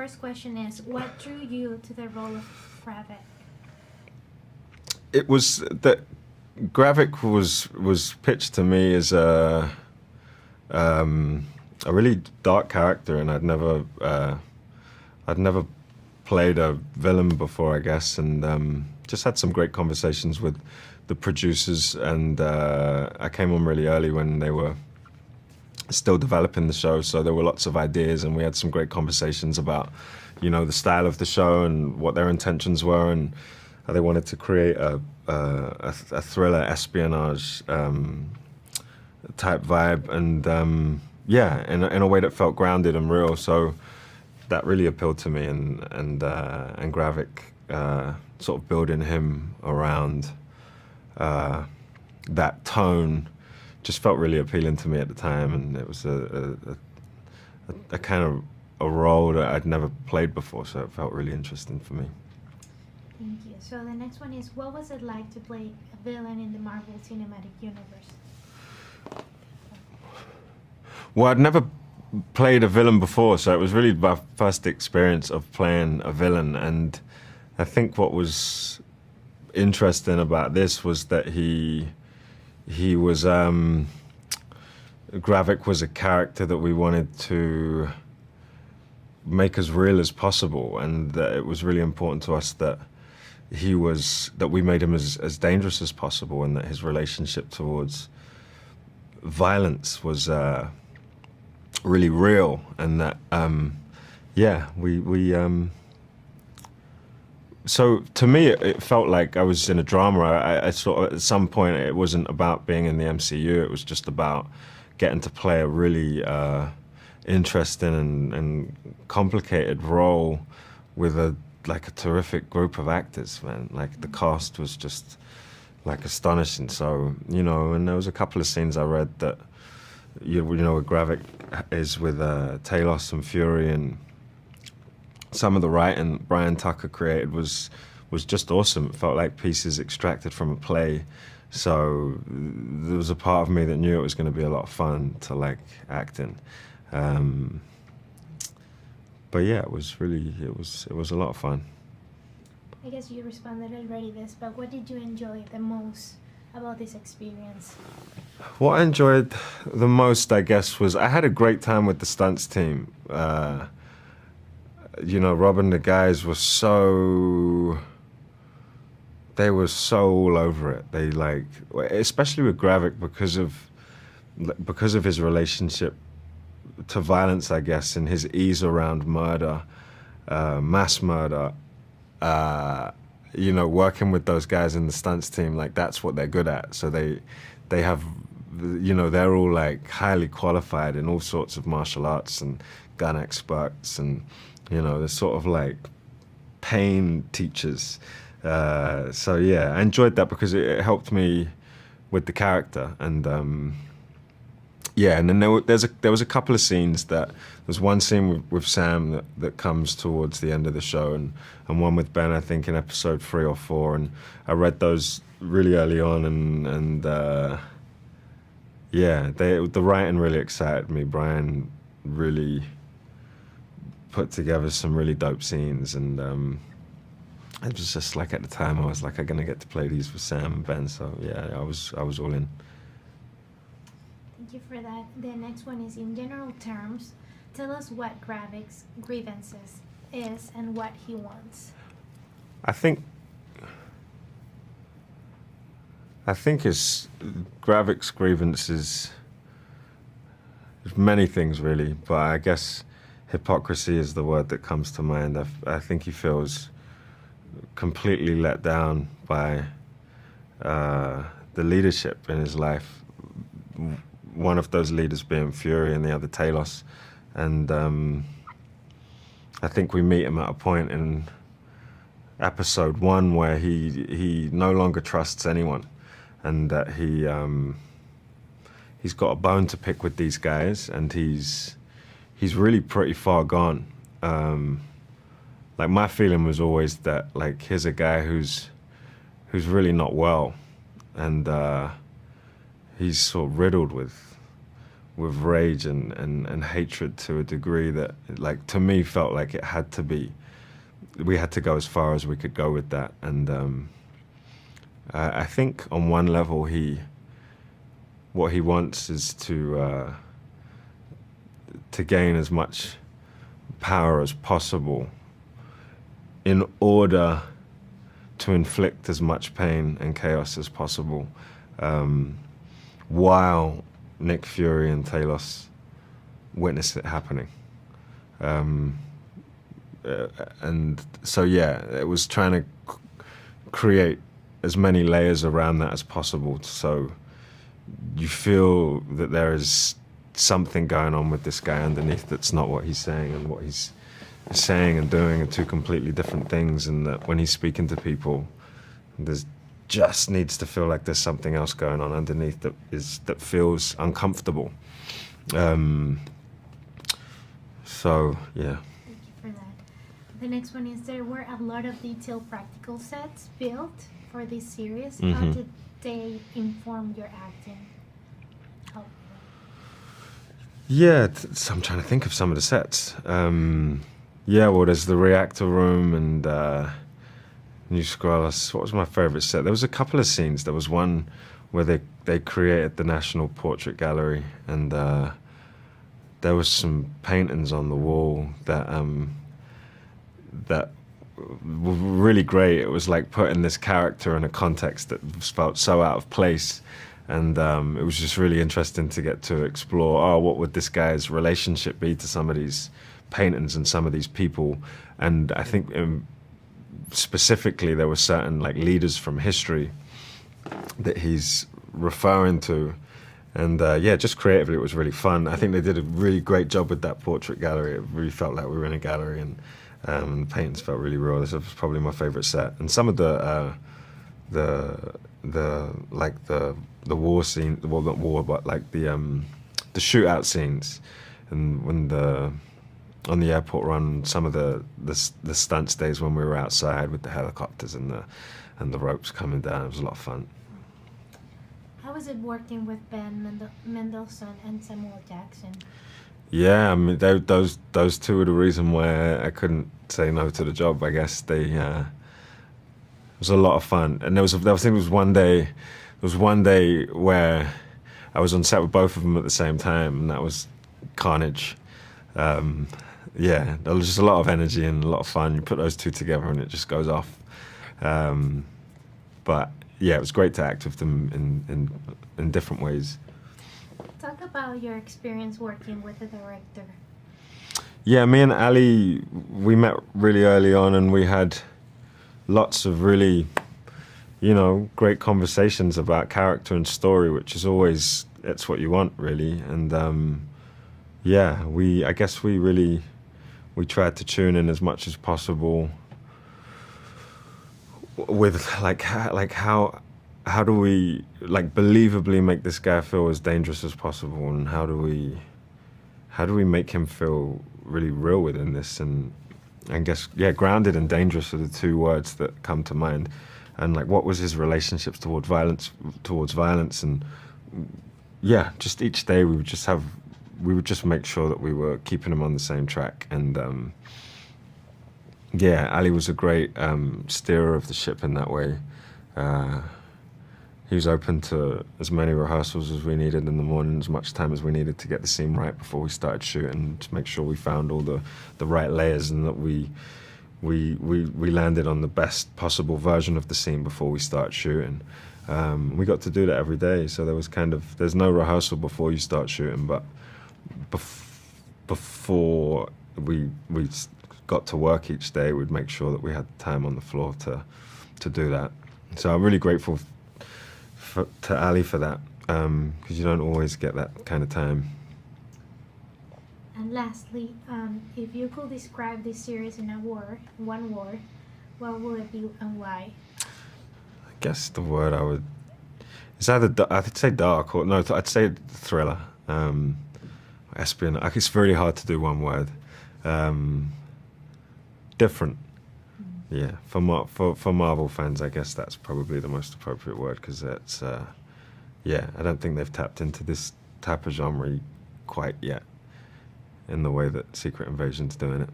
first question is, what drew you to the role of Gravik? It was that Gravik was pitched to me as a really dark character, and I'd never played a villain before, I guess, and just had some great conversations with the producers, and I came on really early when they were still developing the show, so there were lots of ideas, and we had some great conversations about, you know, the style of the show and what their intentions were, and how they wanted to create a thriller, espionage type vibe, and yeah, in a way that felt grounded and real. So that really appealed to me, and Gravik, sort of building him around that tone just felt really appealing to me at the time, and it was a kind of a role that I'd never played before, so it felt really interesting for me. Thank you. So the next one is, what was it like to play a villain in the Marvel Cinematic Universe? Well, I'd never played a villain before, so it was really my first experience of playing a villain, and I think what was interesting about this was that he was Gravik was a character that we wanted to make as real as possible, and that it was really important to us that we made him as dangerous as possible, and that his relationship towards violence was really real, and that yeah, we so to me, it felt like I was in a drama. I sort of, at some point, it wasn't about being in the MCU. It was just about getting to play a really interesting and complicated role with a terrific group of actors, man. Like, the cast was just astonishing. So, you know, and there was a couple of scenes I read that, you know, where Gravik is with Talos and Fury, and some of the writing Brian Tucker created was just awesome. It felt like pieces extracted from a play. So there was a part of me that knew it was going to be a lot of fun to act in. But yeah, it was a lot of fun. I guess you responded already this, but what did you enjoy the most about this experience? What I enjoyed the most, I guess, was I had a great time with the stunts team. You know, Rob and the guys were so all over it. They especially with Gravik, because of his relationship to violence, I guess, and his ease around murder, mass murder. You know, working with those guys in the stunts team, that's what they're good at. So they have, you know, they're all highly qualified in all sorts of martial arts and gun experts, and you know, they're sort of pain teachers. So yeah, I enjoyed that because it helped me with the character, and yeah. And then there was a couple of scenes there's one scene with Sam that comes towards the end of the show, and one with Ben, I think, in episode 3 or 4, and I read those really early on, and yeah, the writing really excited me. Brian really put together some really dope scenes, and it was just at the time I was I'm gonna get to play these with Sam and Ben, so yeah, I was all in. Thank you for that. The next one is, in general terms, tell us what Gravik's grievances is and what he wants. I think Gravik's grievances is many things, really, but I guess hypocrisy is the word that comes to mind. I think he feels completely let down by the leadership in his life. One of those leaders being Fury and the other Talos. And I think we meet him at a point in episode 1 where he no longer trusts anyone, and that he's got a bone to pick with these guys, and he's really pretty far gone. My feeling was always that here's a guy who's really not well, and he's sort of riddled with rage and hatred to a degree that, like, to me felt like it had to be, we had to go as far as we could go with that. And I think on one level what he wants is to gain as much power as possible in order to inflict as much pain and chaos as possible, while Nick Fury and Talos witness it happening. And so, yeah, it was trying to create as many layers around that as possible, so you feel that there is something going on with this guy underneath that's not what he's saying, and what he's saying and doing are two completely different things, and that when he's speaking to people, there's just needs to feel like there's something else going on underneath that feels uncomfortable. So, yeah. Thank you for that. The next one is, there were a lot of detailed practical sets built for this series. How did they inform your acting? Yeah, so I'm trying to think of some of the sets. Yeah, well, there's the reactor room and New Skrulls. What was my favorite set? There was a couple of scenes. There was one where they created the National Portrait Gallery, and there was some paintings on the wall that were really great. It was like putting this character in a context that felt so out of place. And it was just really interesting to get to explore, what would this guy's relationship be to some of these paintings and some of these people. And I think specifically there were certain like leaders from history that he's referring to. And yeah, just creatively it was really fun. I think they did a really great job with that portrait gallery. It really felt like we were in a gallery, and the paintings felt really real. This was probably my favorite set. And some of the war scene, well, not war, but like the shootout scenes, and when on the airport run, some of the stunt stays when we were outside with the helicopters and the ropes coming down. It was a lot of fun. How was it working with Ben Mendelsohn and Samuel Jackson? Yeah, I mean, those two were the reason why I couldn't say no to the job. I guess it was a lot of fun, and there was one day where I was on set with both of them at the same time, and that was carnage. Yeah, there was just a lot of energy and a lot of fun. You put those two together and it just goes off. But yeah, it was great to act with them in different ways. Talk about your experience working with the director. Yeah, me and Ali, we met really early on, and we had lots of really, great conversations about character and story, which is always, it's what you want, really. And yeah, I guess we tried to tune in as much as possible with how do we believably make this guy feel as dangerous as possible, and how do we make him feel really real within this. And I guess, yeah, grounded and dangerous are the two words that come to mind. And what was his relationships towards violence, and yeah, just each day we would just make sure that we were keeping him on the same track. And yeah, Ali was a great steerer of the ship in that way. He was open to as many rehearsals as we needed in the morning, as much time as we needed to get the scene right before we started shooting, to make sure we found all the right layers, and that we landed on the best possible version of the scene before we started shooting. We got to do that every day, so there's no rehearsal before you start shooting, but before we got to work each day, we'd make sure that we had time on the floor to do that. So I'm really grateful to Ali for that, because you don't always get that kind of time. And lastly, if you could describe this series in one word, what would it be and why? I guess the word it's either I'd say dark, or no, I'd say thriller. Espionage. It's very hard to do one word. Different. Yeah, for Marvel fans, I guess that's probably the most appropriate word, because it's I don't think they've tapped into this type of genre quite yet in the way that Secret Invasion's doing it.